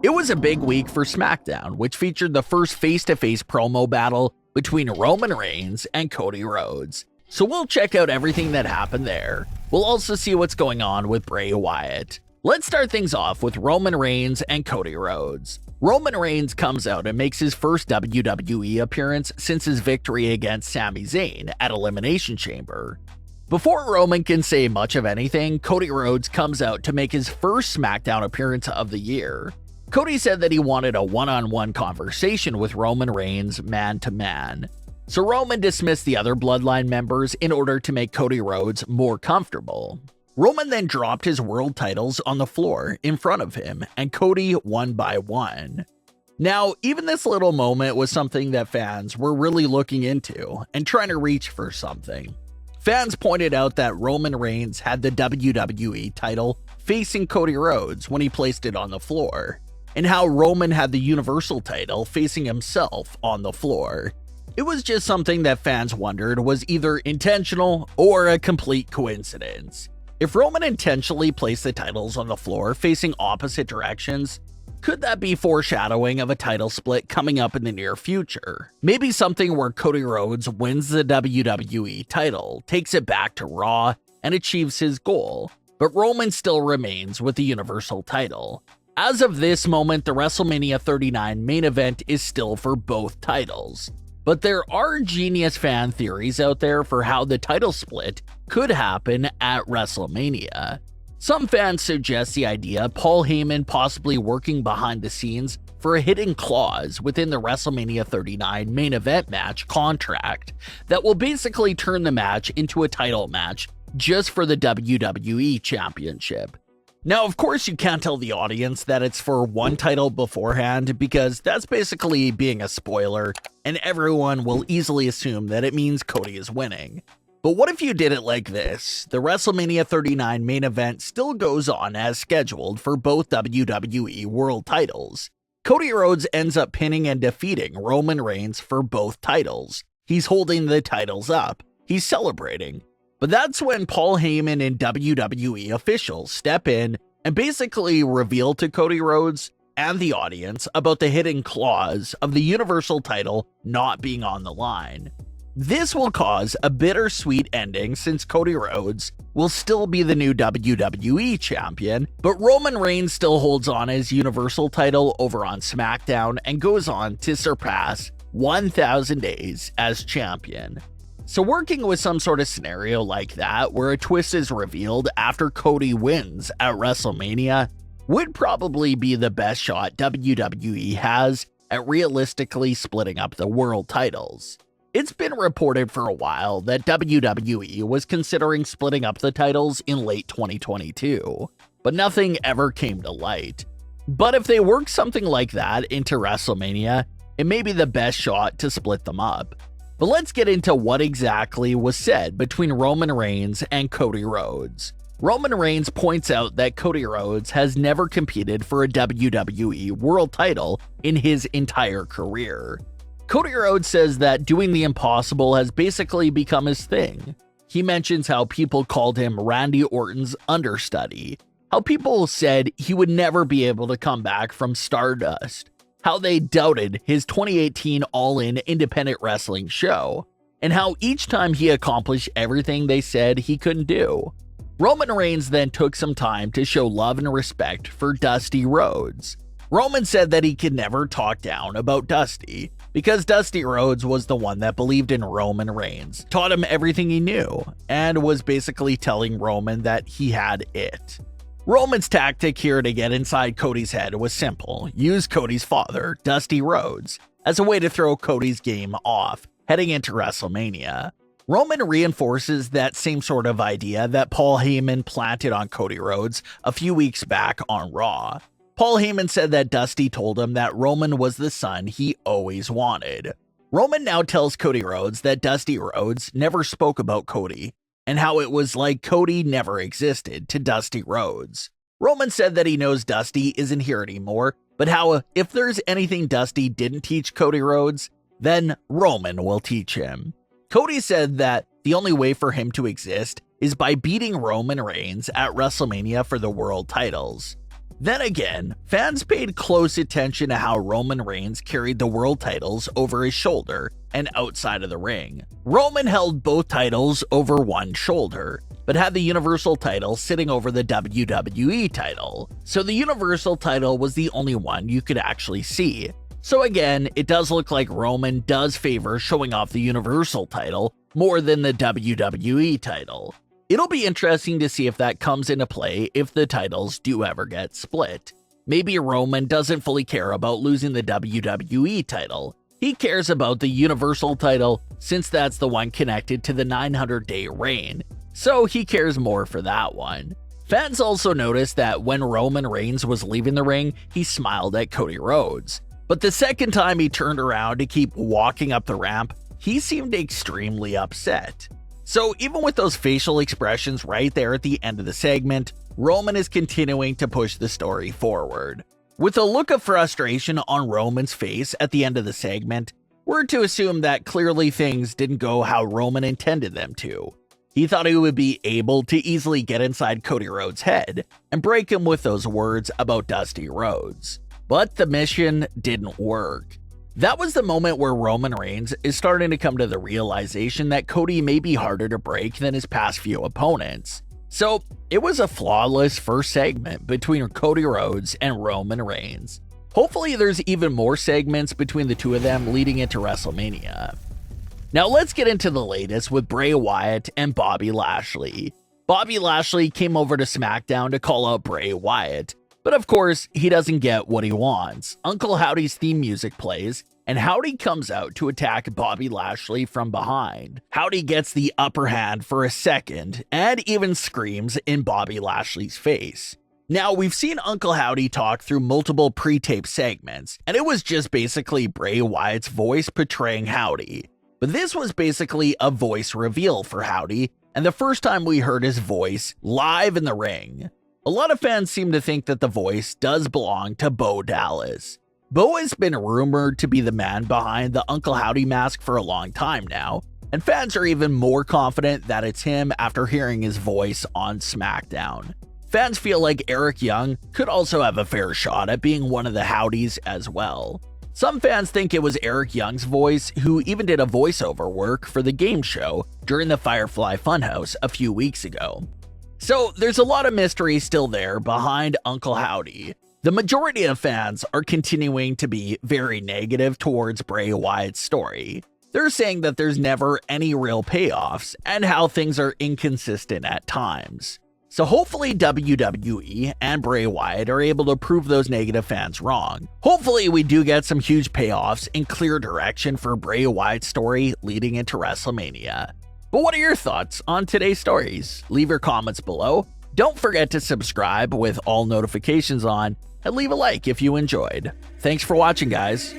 It was a big week for Smackdown, which featured the first face-to-face promo battle between Roman Reigns and Cody Rhodes. So we'll check out everything that happened there. We'll also see what's going on with Bray Wyatt. Let's start things off with Roman Reigns and Cody Rhodes. Roman Reigns comes out and makes his first WWE appearance since his victory against Sami Zayn at Elimination Chamber. Before Roman can say much of anything, Cody Rhodes comes out to make his first SmackDown appearance of the year. Cody said that he wanted a one-on-one conversation with Roman Reigns man-to-man. So Roman dismissed the other Bloodline members in order to make Cody Rhodes more comfortable. Roman then dropped his world titles on the floor in front of him, and Cody one by one. Now, even this little moment was something that fans were really looking into and trying to reach for something. Fans pointed out that Roman Reigns had the WWE title facing Cody Rhodes when he placed it on the floor, and how Roman had the Universal title facing himself on the floor. It was just something that fans wondered was either intentional or a complete coincidence. If Roman intentionally placed the titles on the floor facing opposite directions, could that be foreshadowing of a title split coming up in the near future? Maybe something where Cody Rhodes wins the WWE title, takes it back to Raw, and achieves his goal, but Roman still remains with the Universal title. As of this moment, the WrestleMania 39 main event is still for both titles. But there are genius fan theories out there for how the title split could happen at WrestleMania. Some fans suggest the idea of Paul Heyman possibly working behind the scenes for a hidden clause within the WrestleMania 39 main event match contract that will basically turn the match into a title match just for the WWE Championship. Now, of course, you can't tell the audience that it's for one title beforehand because that's basically being a spoiler, and everyone will easily assume that it means Cody is winning. But what if you did it like this? The WrestleMania 39 main event still goes on as scheduled for both WWE World titles. Cody Rhodes ends up pinning and defeating Roman Reigns for both titles. He's holding the titles up. He's celebrating. But that's when Paul Heyman and WWE officials step in and basically reveal to Cody Rhodes and the audience about the hidden clause of the Universal title not being on the line. This will cause a bittersweet ending since Cody Rhodes will still be the new WWE champion, but Roman Reigns still holds on his Universal title over on SmackDown and goes on to surpass 1,000 days as champion. So working with some sort of scenario like that, where a twist is revealed after Cody wins at WrestleMania, would probably be the best shot WWE has at realistically splitting up the world titles. It's been reported for a while that WWE was considering splitting up the titles in late 2022, but nothing ever came to light. But if they work something like that into WrestleMania, it may be the best shot to split them up. But let's get into what exactly was said between Roman Reigns and Cody Rhodes. Roman Reigns points out that Cody Rhodes has never competed for a WWE World title in his entire career. Cody Rhodes says that doing the impossible has basically become his thing. He mentions how people called him Randy Orton's understudy, how people said he would never be able to come back from Stardust, how they doubted his 2018 All-In independent wrestling show, and how each time he accomplished everything they said he couldn't do. Roman Reigns then took some time to show love and respect for Dusty Rhodes. Roman said that he could never talk down about Dusty, because Dusty Rhodes was the one that believed in Roman Reigns, taught him everything he knew, and was basically telling Roman that he had it. Roman's tactic here to get inside Cody's head was simple: use Cody's father, Dusty Rhodes, as a way to throw Cody's game off heading into WrestleMania. Roman reinforces that same sort of idea that Paul Heyman planted on Cody Rhodes a few weeks back on Raw. Paul Heyman said that Dusty told him that Roman was the son he always wanted. Roman now tells Cody Rhodes that Dusty Rhodes never spoke about Cody, and how it was like Cody never existed to Dusty Rhodes. Roman said that he knows Dusty isn't here anymore, but how if there's anything Dusty didn't teach Cody Rhodes, then Roman will teach him. Cody said that the only way for him to exist is by beating Roman Reigns at WrestleMania for the world titles. Then again, fans paid close attention to how Roman Reigns carried the world titles over his shoulder and outside of the ring. Roman held both titles over one shoulder, but had the Universal title sitting over the WWE title, so the Universal title was the only one you could actually see. So again, it does look like Roman does favor showing off the Universal title more than the WWE title. It'll be interesting to see if that comes into play if the titles do ever get split. Maybe Roman doesn't fully care about losing the WWE title. He cares about the Universal title since that's the one connected to the 900-day reign, so he cares more for that one. Fans also noticed that when Roman Reigns was leaving the ring, he smiled at Cody Rhodes. But the second time he turned around to keep walking up the ramp, he seemed extremely upset. So even with those facial expressions right there at the end of the segment, Roman is continuing to push the story forward. With a look of frustration on Roman's face at the end of the segment, we're to assume that clearly things didn't go how Roman intended them to. He thought he would be able to easily get inside Cody Rhodes' head and break him with those words about Dusty Rhodes. But the mission didn't work. That was the moment where Roman Reigns is starting to come to the realization that Cody may be harder to break than his past few opponents. So it was a flawless first segment between Cody Rhodes and Roman Reigns. Hopefully there's even more segments between the two of them leading into WrestleMania. Now let's get into the latest with Bray Wyatt and Bobby Lashley. Bobby Lashley came over to Smackdown to call out Bray Wyatt. But of course, he doesn't get what he wants. Uncle Howdy's theme music plays, and Howdy comes out to attack Bobby Lashley from behind. Howdy gets the upper hand for a second, and even screams in Bobby Lashley's face. Now, we've seen Uncle Howdy talk through multiple pre-tape segments, and it was just basically Bray Wyatt's voice portraying Howdy. But this was basically a voice reveal for Howdy, and the first time we heard his voice live in the ring. A lot of fans seem to think that the voice does belong to Bo Dallas. Bo has been rumored to be the man behind the Uncle Howdy mask for a long time now, and fans are even more confident that it's him after hearing his voice on SmackDown. Fans feel like Eric Young could also have a fair shot at being one of the Howdys as well. Some fans think it was Eric Young's voice, who even did a voiceover work for the game show during the Firefly Funhouse a few weeks ago. So there's a lot of mystery still there behind Uncle Howdy. The majority of fans are continuing to be very negative towards Bray Wyatt's story. They're saying that there's never any real payoffs and how things are inconsistent at times. So hopefully WWE and Bray Wyatt are able to prove those negative fans wrong. Hopefully we do get some huge payoffs and clear direction for Bray Wyatt's story leading into WrestleMania. But what are your thoughts on today's stories? Leave your comments below. Don't forget to subscribe with all notifications on, and leave a like if you enjoyed. Thanks for watching, guys.